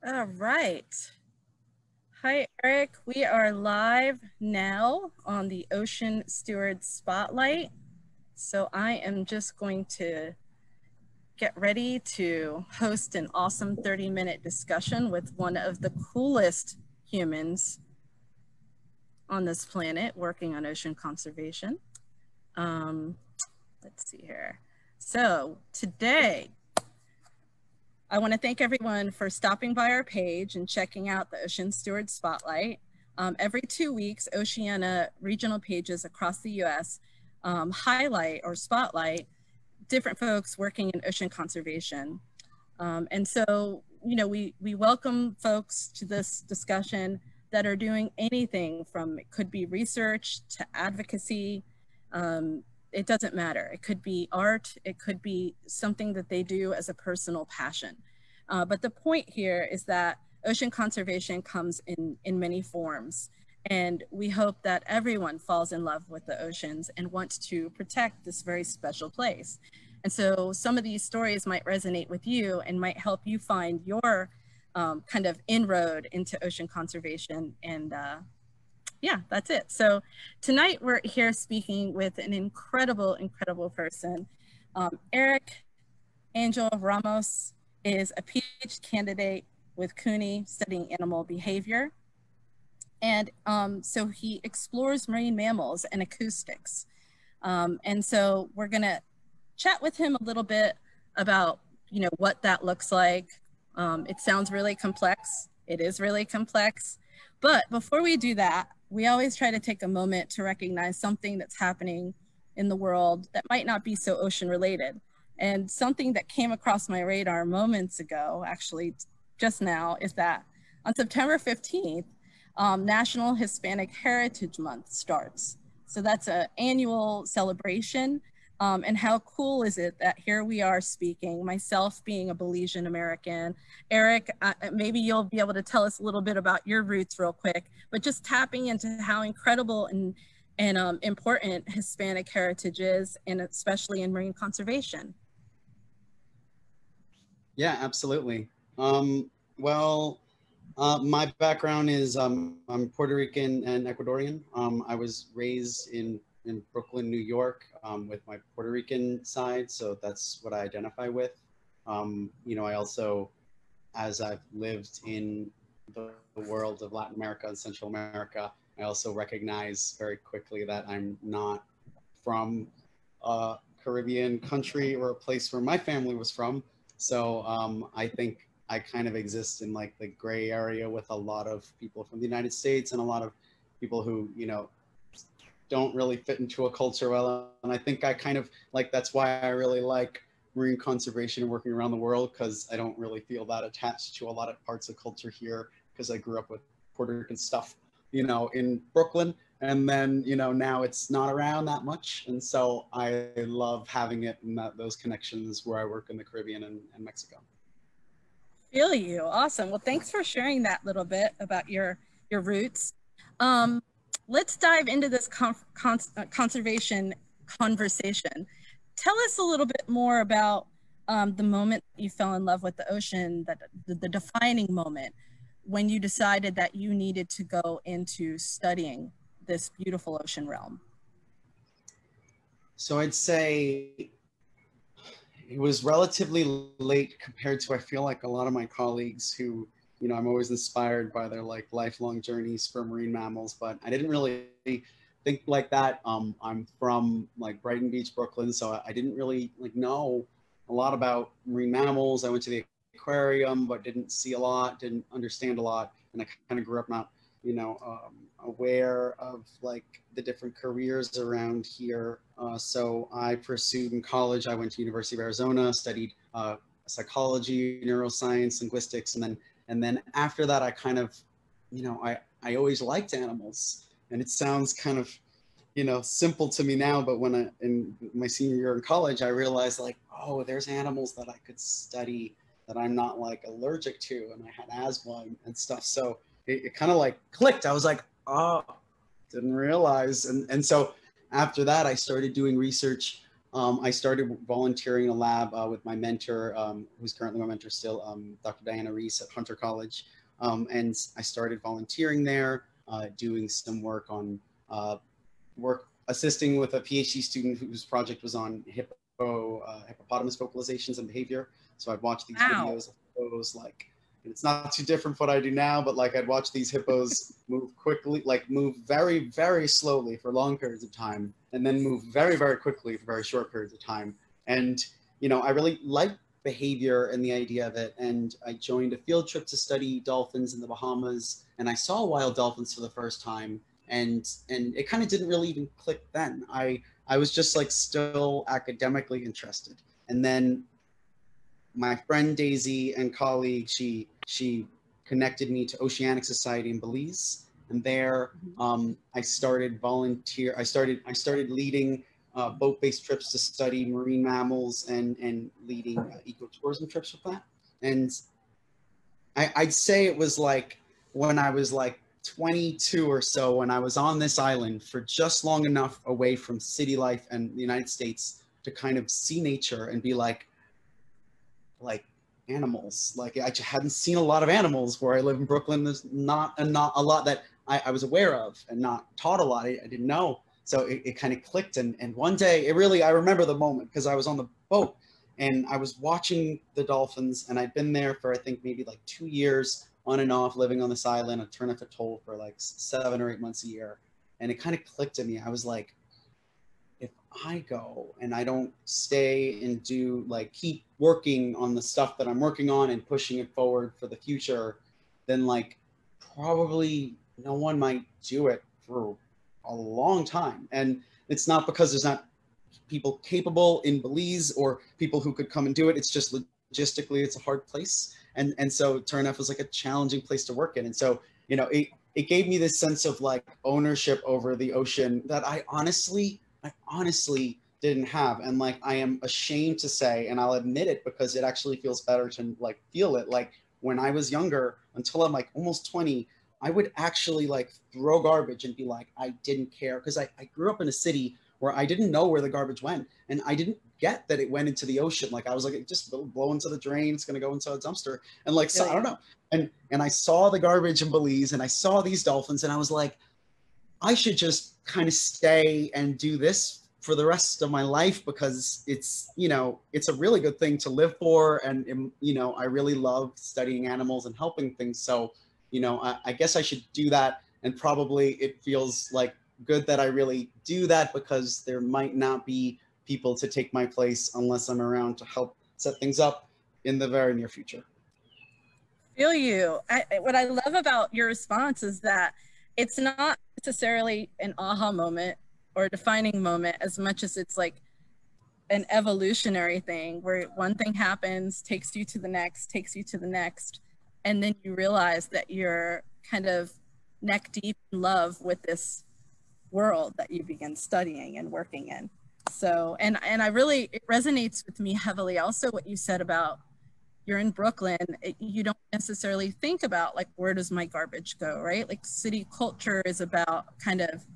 All right. Hi, Eric. We are live now on the Ocean Steward Spotlight. So I am just going to get ready to host an awesome 30-minute discussion with one of the coolest humans on this planet working on ocean conservation. Let's see here. So today, I want to thank everyone for stopping by our page and checking out the Ocean Steward Spotlight. Every 2 weeks, Oceania regional pages across the US highlight or spotlight different folks working in ocean conservation. And so, we welcome folks to this discussion that are doing anything from, it could be research to advocacy. It doesn't matter. It could be art. It could be something that they do as a personal passion. But the point here is that ocean conservation comes in many forms. And we hope that everyone falls in love with the oceans and wants to protect this very special place. And so some of these stories might resonate with you and might help you find your kind of inroad into ocean conservation. And yeah, that's it. So tonight we're here speaking with an incredible person. Eric Angel Ramos is a PhD candidate with CUNY studying animal behavior. And so he explores marine mammals and acoustics. And so we're gonna chat with him a little bit about, what that looks like. It sounds really complex. It is really complex. But before we do that, we always try to take a moment to recognize something that's happening in the world that might not be so ocean related. And something that came across my radar moments ago, actually just now, is that on September 15th, National Hispanic Heritage Month starts. So that's an annual celebration. And how cool is it that here we are speaking, myself being a Belizean American. Eric, maybe you'll be able to tell us a little bit about your roots real quick, but just tapping into how incredible and important Hispanic heritage is, and especially in marine conservation. Yeah, absolutely. My background is I'm Puerto Rican and Ecuadorian. I was raised in Brooklyn, New York, with my Puerto Rican side, so that's what I identify with. I also, as I've lived in the world of Latin America and Central America, I also recognize very quickly that I'm not from a Caribbean country or a place where my family was from. So I think I kind of exist in like the gray area with a lot of people from the United States and a lot of people who, don't really fit into a culture well. And I think I kind of like, that's why I really like marine conservation and working around the world, because I don't really feel that attached to a lot of parts of culture here, because I grew up with Puerto Rican stuff, in Brooklyn. And then, now it's not around that much. And so I love having it in those connections where I work in the Caribbean and Mexico. Feel you. Awesome. Well, thanks for sharing that little bit about your roots. Let's dive into this conservation conversation. Tell us a little bit more about the moment you fell in love with the ocean, that the defining moment when you decided that you needed to go into studying this beautiful ocean realm. So I'd say it was relatively late compared to, I feel like, a lot of my colleagues who, I'm always inspired by their like lifelong journeys for marine mammals, but I didn't really think like that. I'm from like Brighton Beach, Brooklyn, so I didn't really like know a lot about marine mammals. I went to the aquarium, but didn't see a lot, didn't understand a lot, and I kind of grew up not, aware of like the different careers around here. So I pursued in college. I went to University of Arizona, studied psychology, neuroscience, linguistics, and then after that, I kind of, I always liked animals. And it sounds kind of, simple to me now, but when in my senior year in college, I realized like, oh, there's animals that I could study that I'm not like allergic to, and I had asthma and stuff. So it kind of like clicked. I was like, oh, didn't realize. And so after that, I started doing research I started volunteering in a lab with my mentor, who's currently my mentor still, Dr. Diana Reese at Hunter College. And I started volunteering there, doing some work on assisting with a PhD student whose project was on hippopotamus vocalizations and behavior. So I'd watch these videos of hippos, like, it's not too different from what I do now, but like I'd watch these hippos move quickly, like move very, very slowly for long periods of time, and then move very, very quickly for very short periods of time. And, you know, I really liked behavior and the idea of it. And I joined a field trip to study dolphins in the Bahamas, and I saw wild dolphins for the first time. And it kind of didn't really even click then. I was just like still academically interested. And then my friend Daisy and colleague, she connected me to Oceanic Society in Belize, and there I started leading boat-based trips to study marine mammals and leading ecotourism trips with that. And I'd say it was like when I was like 22 or so, when I was on this island for just long enough away from city life and the United States to kind of see nature and be like animals. Like I hadn't seen a lot of animals where I live in Brooklyn. There's not a lot that I was aware of and not taught a lot. I didn't know. So it kind of clicked. And one day I remember the moment because I was on the boat and I was watching the dolphins, and I'd been there for, I think maybe like 2 years on and off living on this island, a Turnip Atoll for like 7 or 8 months a year. And it kind of clicked to me. I was like, if I go and I don't stay and keep working on the stuff that I'm working on and pushing it forward for the future, then like probably no one might do it for a long time. And it's not because there's not people capable in Belize or people who could come and do it. It's just logistically, it's a hard place. And so Turniff was like a challenging place to work in. And so, you know, it gave me this sense of like ownership over the ocean that I honestly didn't have. And like, I am ashamed to say, and I'll admit it because it actually feels better to like feel it. Like when I was younger, until I'm like almost 20, I would actually like throw garbage and be like, I didn't care. Because I grew up in a city where I didn't know where the garbage went. And I didn't get that it went into the ocean. Like I was like, it just blow into the drain. It's going to go into a dumpster. And like, so I don't know. And I saw the garbage in Belize and I saw these dolphins and I was like, I should just kind of stay and do this for the rest of my life because it's, you know, it's a really good thing to live for. And, you know, I really love studying animals and helping things. So, you know, I guess I should do that. And probably it feels like good that I really do that because there might not be people to take my place unless I'm around to help set things up in the very near future. Feel you. What I love about your response is that it's not necessarily an aha moment or a defining moment as much as it's like an evolutionary thing where one thing happens, takes you to the next, and then you realize that you're kind of neck deep in love with this world that you begin studying and working in. So, and I really, it resonates with me heavily also what you said about you're in Brooklyn, you don't necessarily think about like, where does my garbage go, right? Like city culture is about kind of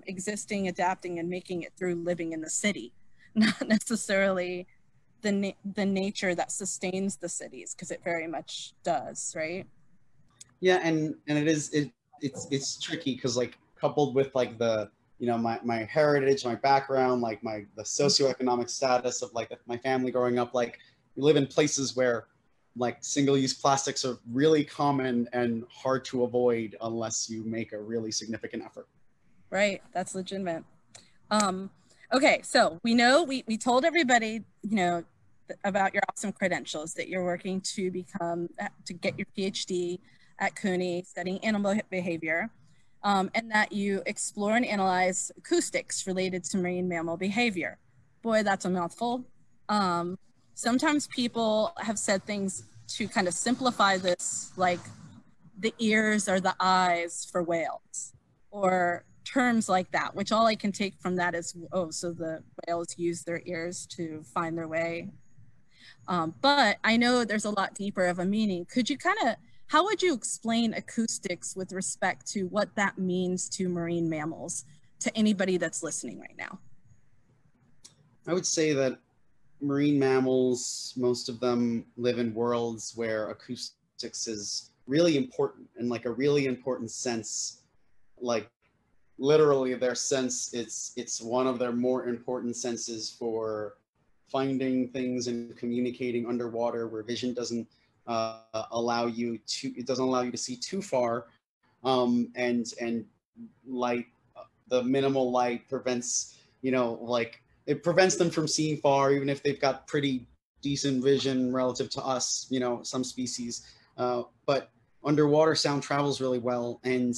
existing, adapting, and making it through living in the city, not necessarily the nature that sustains the cities, because it very much does, right? Yeah, and it's tricky because like coupled with like the, you know, my heritage, my background, like the socioeconomic status of like my family growing up, like we live in places where like single-use plastics are really common and hard to avoid unless you make a really significant effort. Right, that's legitimate. Okay, so we know, we told everybody, you know, about your awesome credentials, that you're working to get your PhD at CUNY studying animal behavior, and that you explore and analyze acoustics related to marine mammal behavior. Boy, that's a mouthful. Sometimes people have said things to kind of simplify this, like the ears are the eyes for whales, or terms like that, which all I can take from that is, oh, so the whales use their ears to find their way. But I know there's a lot deeper of a meaning. Could you how would you explain acoustics with respect to what that means to marine mammals to anybody that's listening right now? I would say that marine mammals, most of them live in worlds where acoustics is really important, in like a really important sense, like literally their sense, it's one of their more important senses for finding things and communicating underwater, where vision doesn't allow you to, it doesn't allow you to see too far, and light, the minimal light prevents, you know, like it prevents them from seeing far, even if they've got pretty decent vision relative to us, you know, some species. But underwater sound travels really well, and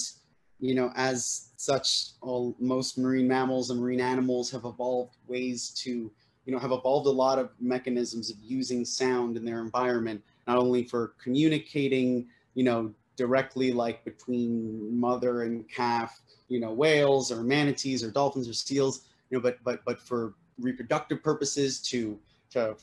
you know, as such, most marine mammals and marine animals have evolved ways to, you know, have evolved a lot of mechanisms of using sound in their environment, not only for communicating, you know, directly like between mother and calf, you know, whales or manatees or dolphins or seals, you know, but for reproductive purposes, to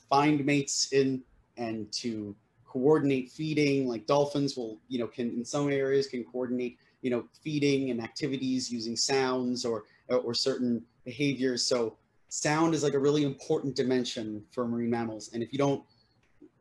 find mates in, and to coordinate feeding. Like dolphins will, you know, can in some areas can coordinate, you know, feeding and activities using sounds or certain behaviors. So sound is like a really important dimension for marine mammals. And if you don't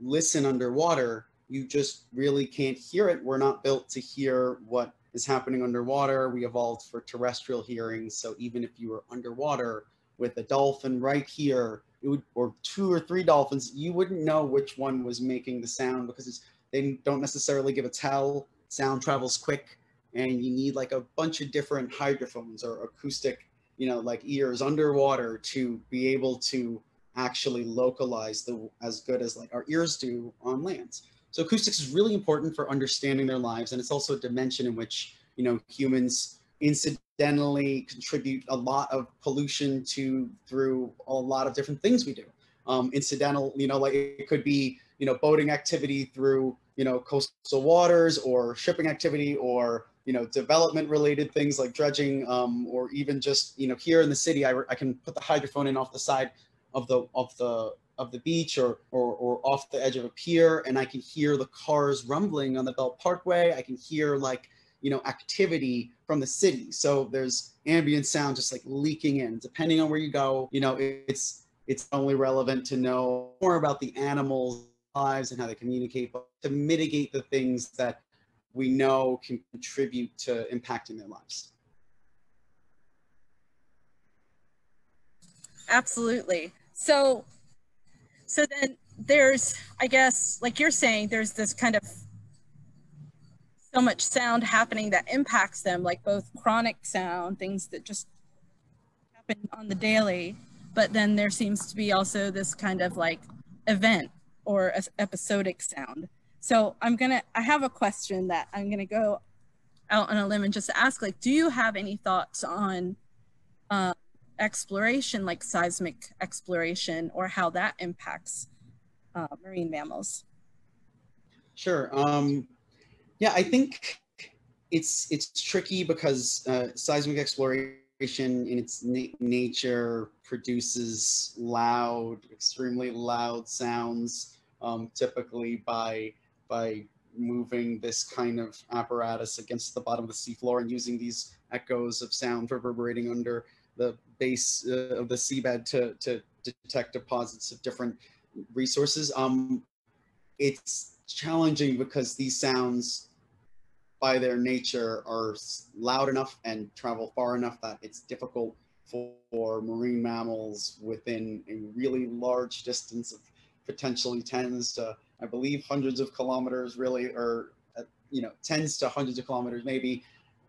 listen underwater, you just really can't hear it. We're not built to hear what is happening underwater. We evolved for terrestrial hearing. So even if you were underwater with a dolphin right here, it would, or two or three dolphins, you wouldn't know which one was making the sound, because they don't necessarily give a tell. Sound travels quick, and you need like a bunch of different hydrophones or acoustic, you know, like ears underwater to be able to actually localize the as good as like our ears do on land. So acoustics is really important for understanding their lives, and it's also a dimension in which, you know, humans incidentally contribute a lot of pollution to through a lot of different things we do. Incidental, you know, like it could be, you know, boating activity through, you know, coastal waters, or shipping activity, or, you know, development related things like dredging, or even just, you know, here in the city, I can put the hydrophone in off the side of the beach, or off the edge of a pier, and I can hear the cars rumbling on the Belt Parkway. I can hear like, you know, activity from the city. So there's ambient sound just like leaking in. Depending on where you go, you know, it's only relevant to know more about the animals' lives and how they communicate, but to mitigate the things that we know can contribute to impacting their lives. Absolutely. So then there's, I guess, like you're saying, there's this kind of so much sound happening that impacts them, like both chronic sound, things that just happen on the daily, but then there seems to be also this kind of like event or episodic sound. So I have a question that I'm gonna go out on a limb and just ask, like, do you have any thoughts on exploration, like seismic exploration, or how that impacts marine mammals? Sure. Yeah, I think it's tricky because seismic exploration in its nature produces loud, extremely loud sounds, typically by moving this kind of apparatus against the bottom of the seafloor and using these echoes of sound reverberating under the base of the seabed to detect deposits of different resources. It's challenging because these sounds, by their nature, are loud enough and travel far enough that it's difficult for marine mammals within a really large distance of potentially tens to, I believe, hundreds of kilometers, really, or you know, tens to hundreds of kilometers maybe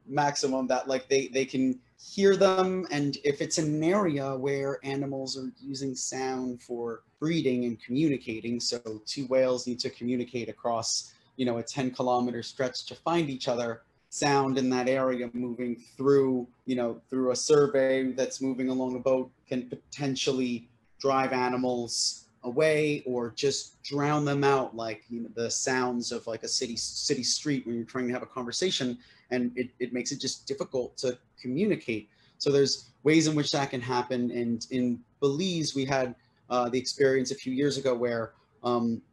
maximum, that like they can hear them. And if it's an area where animals are using sound for breeding and communicating, so two whales need to communicate across, you know, a 10-kilometer stretch to find each other, sound in that area moving through, you know, through a survey that's moving along a boat can potentially drive animals away or just drown them out, like, you know, the sounds of like a city street when you're trying to have a conversation, and it makes it just difficult to communicate. So there's ways in which that can happen. And in Belize, we had the experience a few years ago where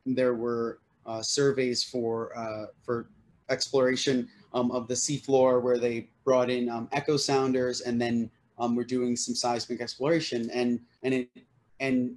there were surveys for exploration of the seafloor, where they brought in echo sounders, and then we're doing some seismic exploration, and it and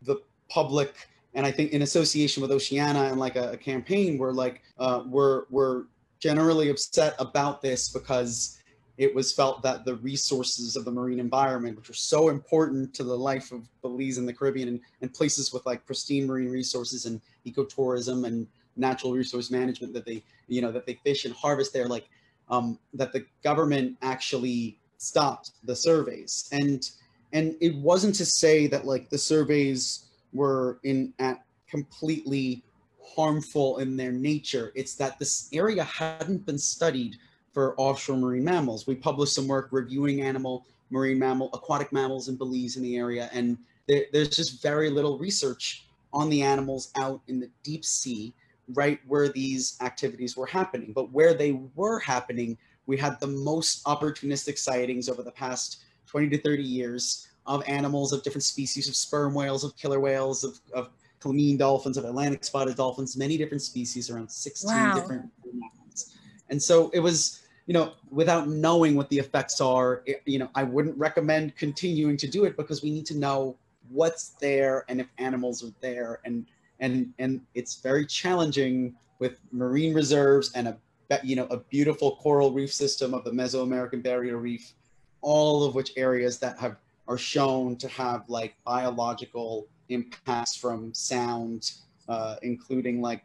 the public, and I think in association with Oceana and like a campaign, were like, we're generally upset about this because it was felt that the resources of the marine environment, which are so important to the life of Belize and the Caribbean, and places with like pristine marine resources and ecotourism and natural resource management, that they, that they fish and harvest there, like that the government actually stopped the surveys. And it wasn't to say that like the surveys were completely harmful in their nature. It's that this area hadn't been studied for offshore marine mammals. We published some work reviewing aquatic mammals in Belize in the area, and there's just very little research on the animals out in the deep sea, right where these activities were happening. But where they were happening, we had the most opportunistic sightings over the past 20 to 30 years of animals of different species, of sperm whales, of killer whales, of Clamine dolphins, of Atlantic spotted dolphins, many different species, around 16 different animals. And so it was, without knowing what the effects are, I wouldn't recommend continuing to do it, because we need to know what's there and if animals are there. And it's very challenging with marine reserves and a beautiful coral reef system of the Mesoamerican barrier reef, all of which areas that are shown to have like biological impacts from sound, including like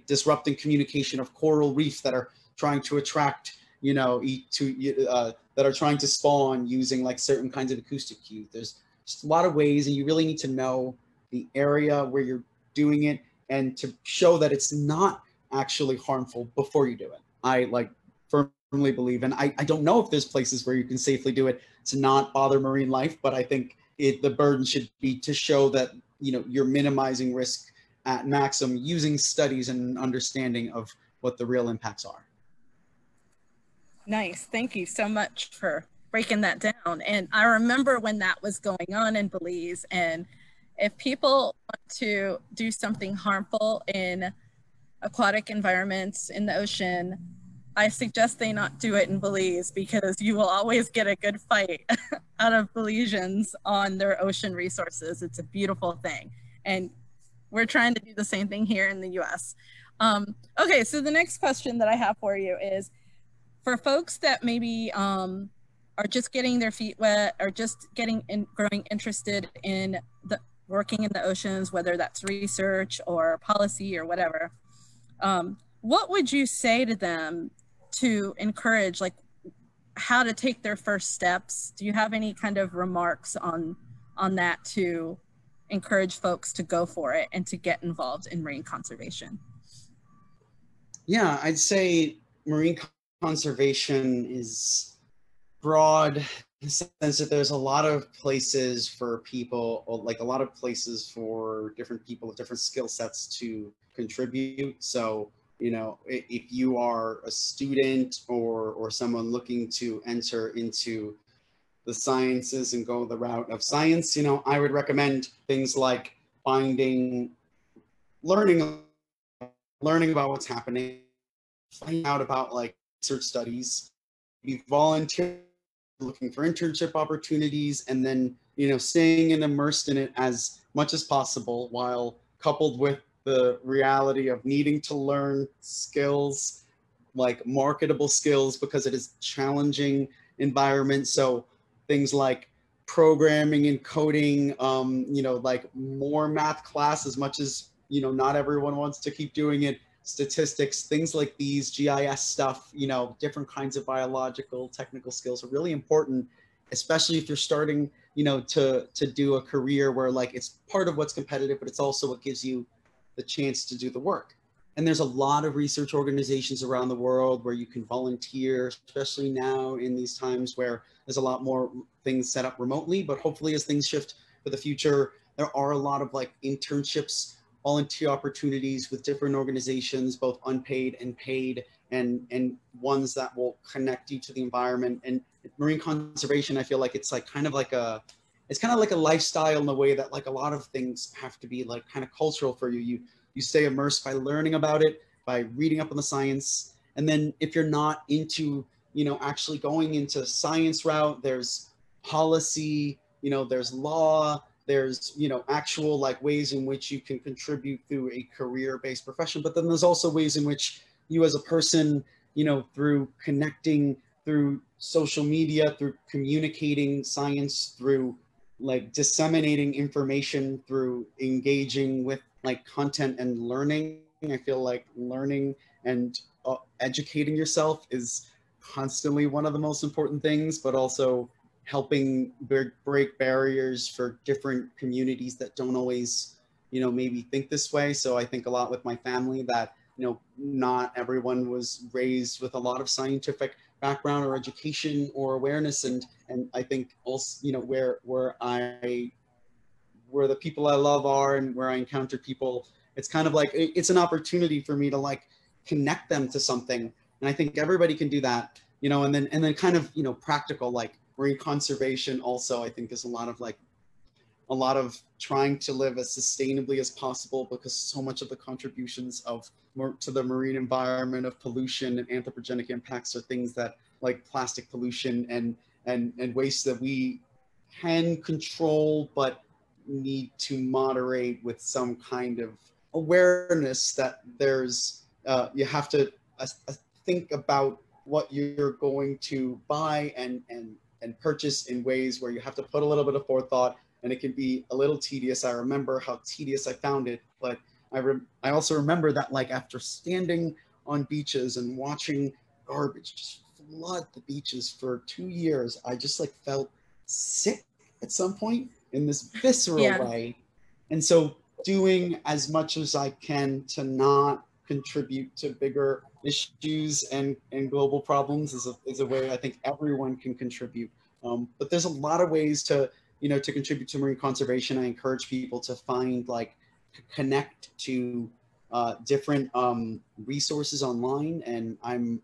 disrupting communication of coral reef that are trying to attract, that are trying to spawn using like certain kinds of acoustic cues. There's just a lot of ways, and you really need to know the area where you're doing it and to show that it's not actually harmful before you do it. I like firmly believe, and I don't know if there's places where you can safely do it to not bother marine life, but I think the burden should be to show that you're minimizing risk at maximum using studies and understanding of what the real impacts are. Nice. Thank you so much for breaking that down. And I remember when that was going on in Belize, and if people want to do something harmful in aquatic environments in the ocean, I suggest they not do it in Belize, because you will always get a good fight out of Belizeans on their ocean resources. It's a beautiful thing. And we're trying to do the same thing here in the US. Okay, so the next question that I have for you is, for folks that maybe are just getting their feet wet, or just growing interested in working in the oceans, whether that's research or policy or whatever, what would you say to them to encourage, like, how to take their first steps? Do you have any kind of remarks on that to encourage folks to go for it and to get involved in marine conservation? Yeah, I'd say marine conservation is broad in the sense that there's a lot of places for people, or like a lot of places for different people with different skill sets to contribute. So, if you are a student or someone looking to enter into the sciences and go the route of science, I would recommend things like learning about what's happening, finding out about like research studies, be volunteering, looking for internship opportunities, and then, staying and immersed in it as much as possible, while coupled with the reality of needing to learn skills, like marketable skills, because it is challenging environment. So things like programming and coding, like more math class, as much as, not everyone wants to keep doing it, statistics, things like these, GIS stuff, different kinds of biological, technical skills are really important, especially if you're starting, to do a career where like it's part of what's competitive, but it's also what gives you the chance to do the work. And there's a lot of research organizations around the world where you can volunteer, especially now in these times where there's a lot more things set up remotely. But hopefully as things shift for the future, there are a lot of like internships, volunteer opportunities with different organizations, both unpaid and paid, and ones that will connect you to the environment. And marine conservation, I feel like it's like kind of like a lifestyle, in the way that like a lot of things have to be like kind of cultural for you. You stay immersed by learning about it, by reading up on the science. And then if you're not into, actually going into science route, there's policy, you know, there's law, there's, you know, actual like ways in which you can contribute through a career-based profession, but then there's also ways in which you as a person, you know, through connecting, through social media, through communicating science, through like disseminating information, through engaging with like content and learning. I feel like learning and educating yourself is constantly one of the most important things, but also helping break barriers for different communities that don't always, you know, maybe think this way. So I think a lot with my family that, you know, not everyone was raised with a lot of scientific background or education or awareness. And I think also, you know, where the people I love are and where I encounter people, it's kind of like, it's an opportunity for me to like connect them to something. And I think everybody can do that, you know, and then kind of, you know, practical, like marine conservation also, I think is a lot of trying to live as sustainably as possible, because so much of the contributions to the marine environment of pollution and anthropogenic impacts are things that like plastic pollution and waste that we can control, but need to moderate with some kind of awareness that there's, you have to think about what you're going to buy and purchase in ways where you have to put a little bit of forethought, and it can be a little tedious. I remember how tedious I found it, but I also remember that like after standing on beaches and watching garbage just flood the beaches for 2 years, I just like felt sick at some point in this visceral way. And so doing as much as I can to not contribute to bigger issues and global problems is a way I think everyone can contribute. But there's a lot of ways to, you know, to contribute to marine conservation. I encourage people to find like, connect to different resources online. And I'm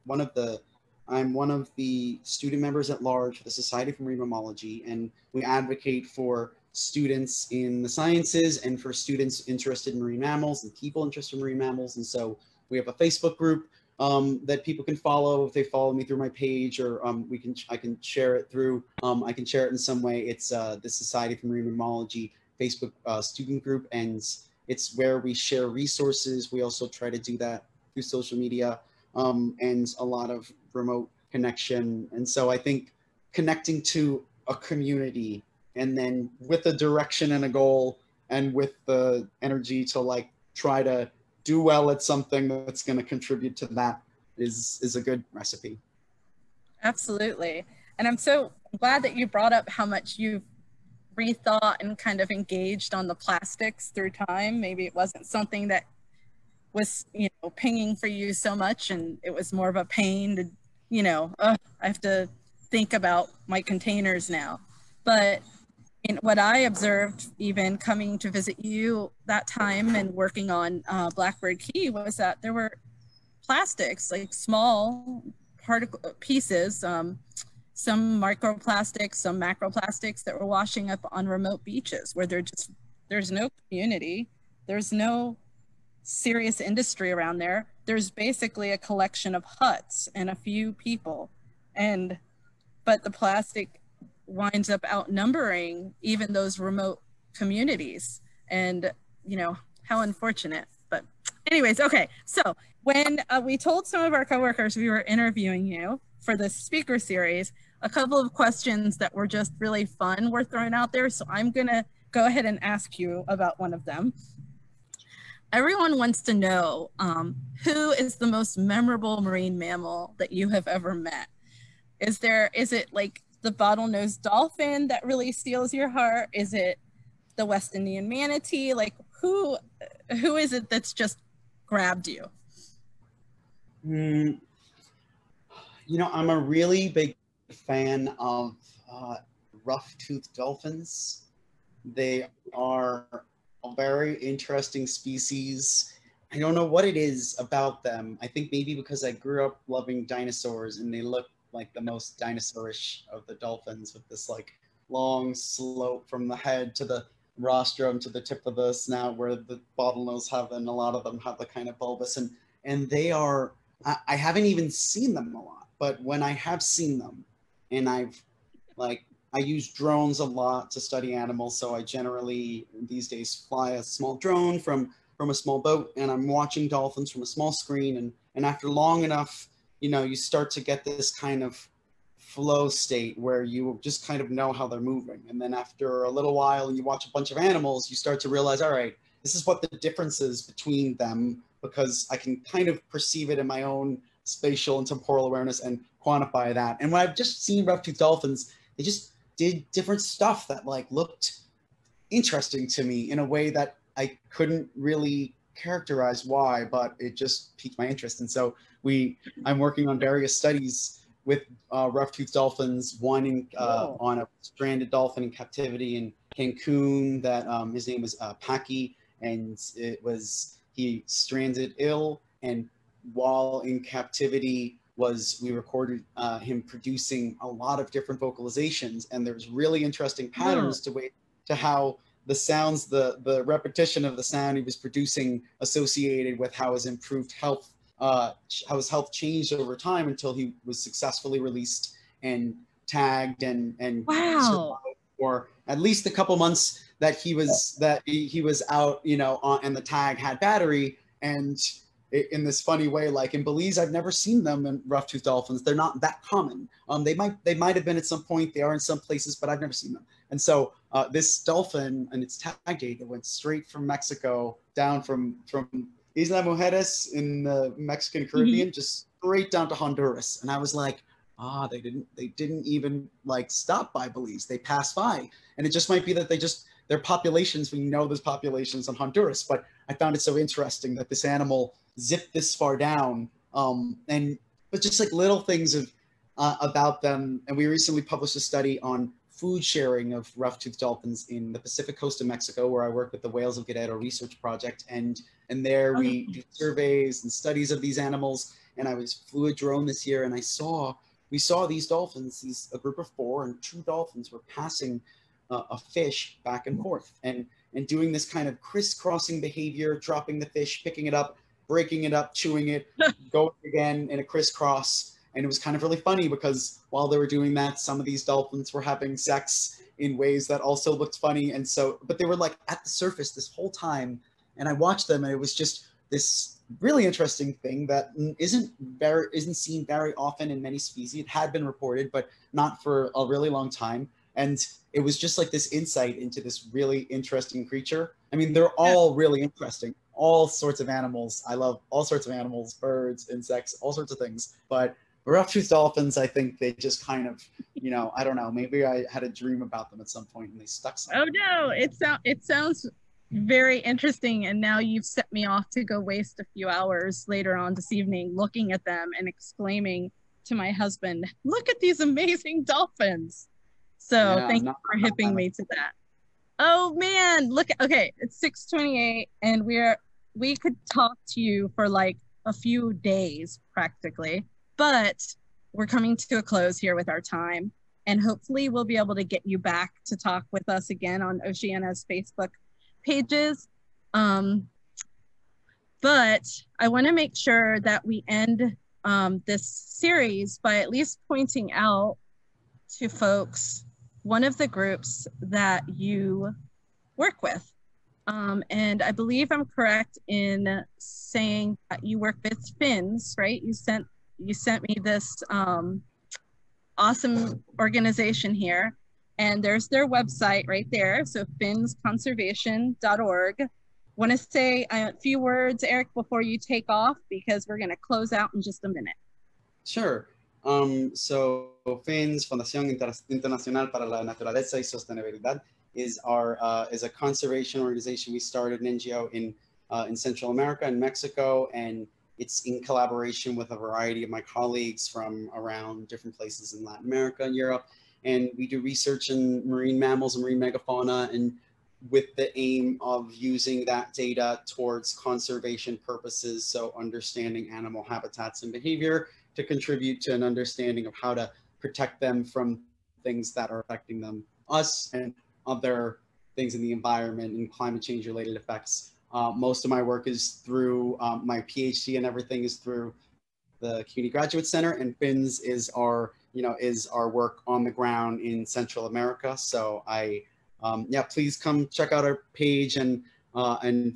one of the student members at large for the Society for Marine Mammalogy, and we advocate for students in the sciences and for students interested in marine mammals and people interested in marine mammals. And so we have a Facebook group that people can follow if they follow me through my page, or I can share it through, I can share it in some way. It's the Society for Marine Mammalogy Facebook student group, and it's where we share resources. We also try to do that through social media and a lot of remote connection. And so I think connecting to a community, and then with a direction and a goal, and with the energy to like try to do well at something that's going to contribute to that is a good recipe. Absolutely. And I'm so glad that you brought up how much you've rethought and kind of engaged on the plastics through time. Maybe it wasn't something that was, you know, pinging for you so much, and it was more of a pain to, you know, I have to think about my containers now. But in what I observed, even coming to visit you that time and working on Blackbird Key, was that there were plastics, like small particle pieces, some microplastics, some macroplastics that were washing up on remote beaches where there's no community, there's no serious industry around there. There's basically a collection of huts and a few people, but the plastic winds up outnumbering even those remote communities. And, you know, how unfortunate. But anyways, okay. So when we told some of our coworkers we were interviewing you for this speaker series, a couple of questions that were just really fun were thrown out there. So I'm going to go ahead and ask you about one of them. Everyone wants to know who is the most memorable marine mammal that you have ever met? Is it like the bottlenose dolphin that really steals your heart? Is it the West Indian manatee? Like who is it that's just grabbed you? You know, I'm a really big fan of rough-toothed dolphins. They are a very interesting species. I don't know what it is about them. I think maybe because I grew up loving dinosaurs, and they look like the most dinosaurish of the dolphins, with this like long slope from the head to the rostrum to the tip of the snout, where the bottlenose have, and a lot of them have the kind of bulbous, and they are, I haven't even seen them a lot, but when I have seen them, and I've like, I use drones a lot to study animals. So I generally these days fly a small drone from a small boat, and I'm watching dolphins from a small screen. And after long enough, you know, you start to get this kind of flow state where you just kind of know how they're moving. And then after a little while, and you watch a bunch of animals, you start to realize, all right, this is what the difference is between them, because I can kind of perceive it in my own spatial and temporal awareness and quantify that. And when I've just seen rough-toothed dolphins, they just did different stuff that like looked interesting to me in a way that I couldn't really characterize why, but it just piqued my interest. And so I'm working on various studies with rough-toothed dolphins, one in, on a stranded dolphin in captivity in Cancun that his name was Paki, and he stranded ill, and while in captivity we recorded him producing a lot of different vocalizations, and there's really interesting patterns to how the sounds, the repetition of the sound he was producing associated with how his improved health, how his health changed over time until he was successfully released and tagged and wow. for at least a couple months that he was out, you know, and the tag had battery. And in this funny way, like in Belize, I've never seen them in rough-toothed dolphins. They're not that common. They might have been at some point. They are in some places, but I've never seen them. And so this dolphin and its tag date, it went straight from Mexico down from Isla Mujeres in the Mexican Caribbean, just straight down to Honduras. And I was like, they didn't even like stop by Belize. They passed by. And it just might be that their populations, we know there's populations in Honduras, but I found it so interesting that this animal zipped this far down. But just like little things about them. And we recently published a study on food sharing of rough-toothed dolphins in the Pacific coast of Mexico, where I work with the Whales of Guerrero Research Project. And there we do surveys and studies of these animals. And I flew a drone this year, and we saw these dolphins, a group of 4, and 2 dolphins were passing a fish back and forth and doing this kind of crisscrossing behavior, dropping the fish, picking it up, breaking it up, chewing it, going again in a crisscross. And it was kind of really funny because while they were doing that, some of these dolphins were having sex in ways that also looked funny. And so, but they were like at the surface this whole time. And I watched them, and it was just this really interesting thing that isn't seen very often in many species. It had been reported, but not for a really long time. And it was just like this insight into this really interesting creature. I mean, they're all really interesting. All sorts of animals. I love all sorts of animals, birds, insects, all sorts of things. But rough-toothed dolphins, I think they just kind of, you know, I don't know, maybe I had a dream about them at some point and they stuck somewhere. Oh no, it sounds very interesting, and now you've set me off to go waste a few hours later on this evening looking at them and exclaiming to my husband, look at these amazing dolphins. So thank you for hipping me to that. Oh man, look, okay, it's 6:28 and we could talk to you for like a few days practically, but we're coming to a close here with our time, and hopefully we'll be able to get you back to talk with us again on Oceana's Facebook pages. But I want to make sure that we end this series by at least pointing out to folks one of the groups that you work with. And I believe I'm correct in saying that you work with Fins, right? You sent me this awesome organization here, and there's their website right there. So finsconservation.org. Want to say a few words, Eric, before you take off, because we're going to close out in just a minute. Sure. So FINS, Fundación Internacional para la Naturaleza y Sostenibilidad, is a conservation organization. We started an NGO in Central America and Mexico, and it's in collaboration with a variety of my colleagues from around different places in Latin America and Europe. And we do research in marine mammals and marine megafauna, and with the aim of using that data towards conservation purposes. So understanding animal habitats and behavior to contribute to an understanding of how to protect them from things that are affecting them, us, and other things in the environment and climate change related effects. Most of my work is through my PhD, and everything is through the CUNY Graduate Center, and FINS is our you know, is our work on the ground in Central America. So yeah, please come check out our page and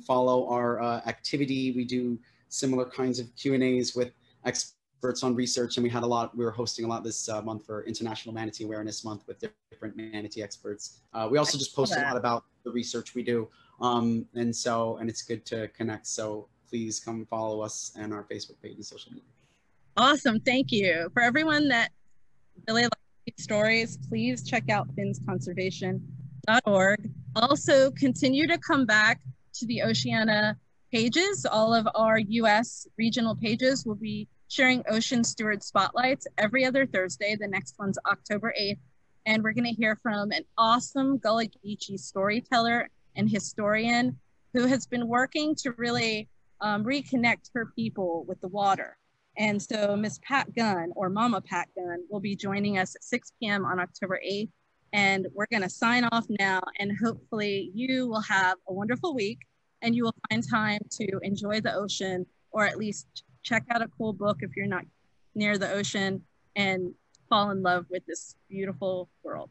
follow our activity. We do similar kinds of Q&As with experts on research, and we were hosting a lot this month for International Manatee Awareness Month with different manatee experts. We also just post a lot about the research we do, and it's good to connect. So please come follow us and our Facebook page and social media. Awesome, thank you. For everyone that really likes these stories, please check out finsconservation.org. Also, continue to come back to the Oceania pages. All of our US regional pages will be sharing Ocean Steward Spotlights every other Thursday. The next one's October 8th. And we're gonna hear from an awesome Gullah Geechee storyteller and historian who has been working to really reconnect her people with the water. And so Miss Pat Gunn, or Mama Pat Gunn, will be joining us at 6 p.m. on October 8th. And we're gonna sign off now, and hopefully you will have a wonderful week and you will find time to enjoy the ocean, or at least check out a cool book if you're not near the ocean, and fall in love with this beautiful world.